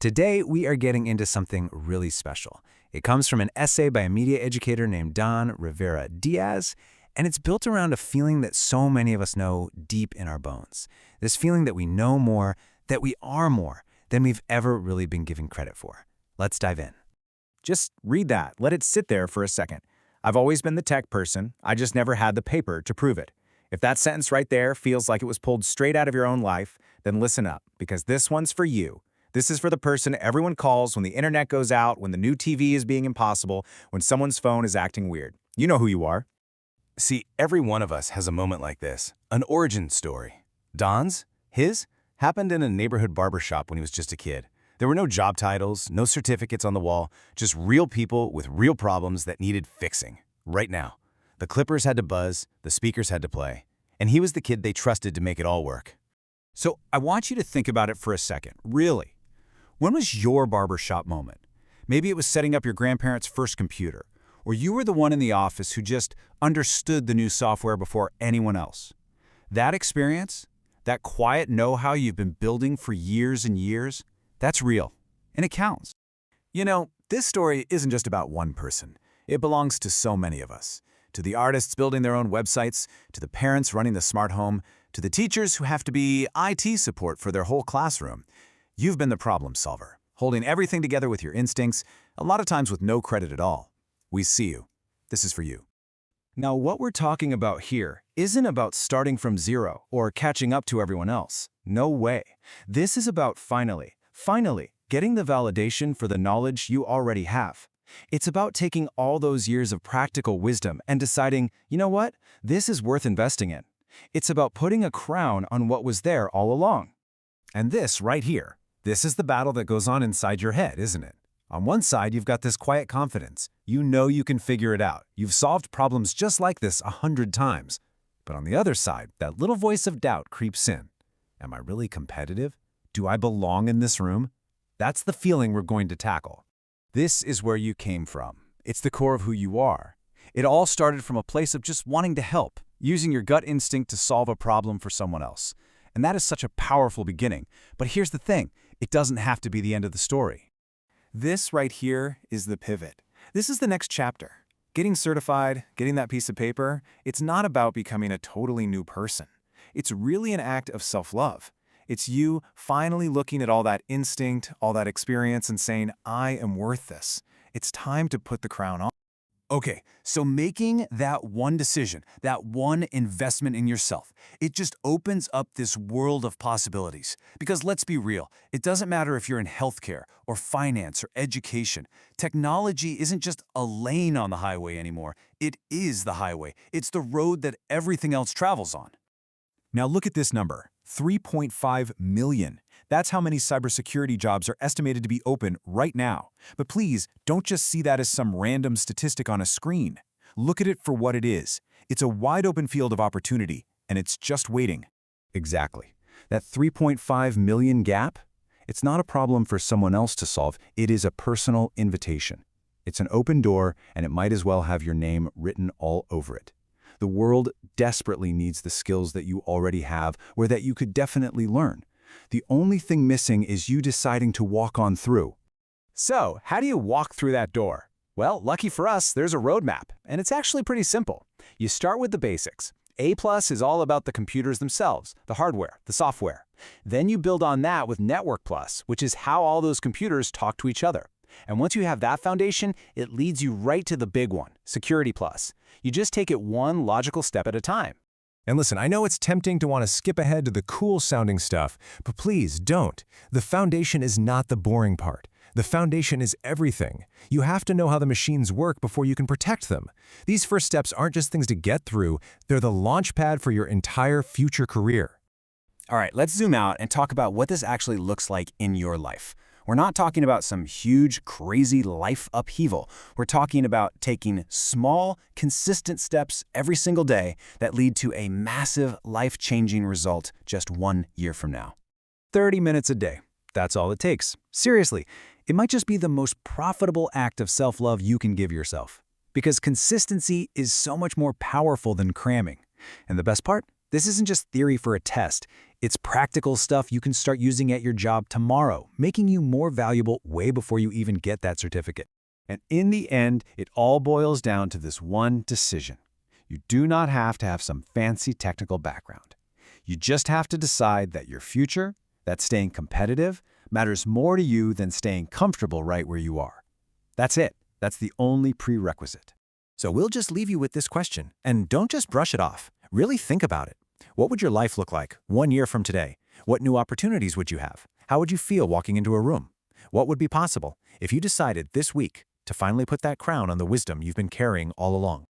Today, we are getting into something really special. It comes from an essay by a media educator named Don Rivera Diaz, and it's built around a feeling that so many of us know deep in our bones. This feeling that we know more, that we are more than we've ever really been given credit for. Let's dive in. Just read that. Let it sit there for a second. I've always been the tech person. I just never had the paper to prove it. If that sentence right there feels like it was pulled straight out of your own life, then listen up, because this one's for you. This is for the person everyone calls when the internet goes out, when the new TV is being impossible, when someone's phone is acting weird. You know who you are. See, every one of us has a moment like this, an origin story. Don's, his, happened in a neighborhood barbershop when he was just a kid. There were no job titles, no certificates on the wall, just real people with real problems that needed fixing, right now. The clippers had to buzz, the speakers had to play, and he was the kid they trusted to make it all work. So I want you to think about it for a second, really. When was your barbershop moment? Maybe it was setting up your grandparents' first computer, or you were the one in the office who just understood the new software before anyone else. That experience, that quiet know-how you've been building for years and years, that's real, and it counts. You know, this story isn't just about one person. It belongs to so many of us. To the artists building their own websites, to the parents running the smart home, to the teachers who have to be IT support for their whole classroom. You've been the problem solver, holding everything together with your instincts, a lot of times with no credit at all. We see you. This is for you. Now, what we're talking about here isn't about starting from zero or catching up to everyone else. No way. This is about finally getting the validation for the knowledge you already have. It's about taking all those years of practical wisdom and deciding, you know what, this is worth investing in. It's about putting a crown on what was there all along. And this right here, this is the battle that goes on inside your head, isn't it? On one side, you've got this quiet confidence. You know you can figure it out. You've solved problems just like this 100 times. But on the other side, that little voice of doubt creeps in. Am I really competitive? Do I belong in this room? That's the feeling we're going to tackle. This is where you came from. It's the core of who you are. It all started from a place of just wanting to help, using your gut instinct to solve a problem for someone else. And that is such a powerful beginning. But here's the thing, it doesn't have to be the end of the story. This right here is the pivot. This is the next chapter. Getting certified, getting that piece of paper, it's not about becoming a totally new person. It's really an act of self-love. It's you finally looking at all that instinct, all that experience, and saying, I am worth this. It's time to put the crown on. Okay, so making that one decision, that one investment in yourself, it just opens up this world of possibilities. Because let's be real, it doesn't matter if you're in healthcare or finance or education. Technology isn't just a lane on the highway anymore. It is the highway. It's the road that everything else travels on. Now look at this number, 3.5 million. That's how many cybersecurity jobs are estimated to be open right now. But please, don't just see that as some random statistic on a screen. Look at it for what it is. It's a wide-open field of opportunity, and it's just waiting. Exactly. That 3.5 million gap, it's not a problem for someone else to solve. It is a personal invitation. It's an open door, and it might as well have your name written all over it. The world desperately needs the skills that you already have or that you could definitely learn. The only thing missing is you deciding to walk on through. So, how do you walk through that door? Well, lucky for us, there's a roadmap, and it's actually pretty simple. You start with the basics. A+ is all about the computers themselves, the hardware, the software. Then you build on that with Network+, which is how all those computers talk to each other. And once you have that foundation, it leads you right to the big one, Security+. You just take it one logical step at a time. And listen, I know it's tempting to want to skip ahead to the cool-sounding stuff, but please don't. The foundation is not the boring part. The foundation is everything. You have to know how the machines work before you can protect them. These first steps aren't just things to get through, they're the launch pad for your entire future career. All right, let's zoom out and talk about what this actually looks like in your life. We're not talking about some huge, crazy life upheaval. We're talking about taking small, consistent steps every single day that lead to a massive, life-changing result just 1 year from now. 30 minutes a day. That's all it takes. Seriously, it might just be the most profitable act of self-love you can give yourself. Because consistency is so much more powerful than cramming. And the best part? This isn't just theory for a test. It's practical stuff you can start using at your job tomorrow, making you more valuable way before you even get that certificate. And in the end, it all boils down to this one decision. You do not have to have some fancy technical background. You just have to decide that your future, that staying competitive, matters more to you than staying comfortable right where you are. That's it. That's the only prerequisite. So we'll just leave you with this question, and don't just brush it off. Really think about it. What would your life look like 1 year from today? What new opportunities would you have? How would you feel walking into a room? What would be possible if you decided this week to finally put that crown on the wisdom you've been carrying all along?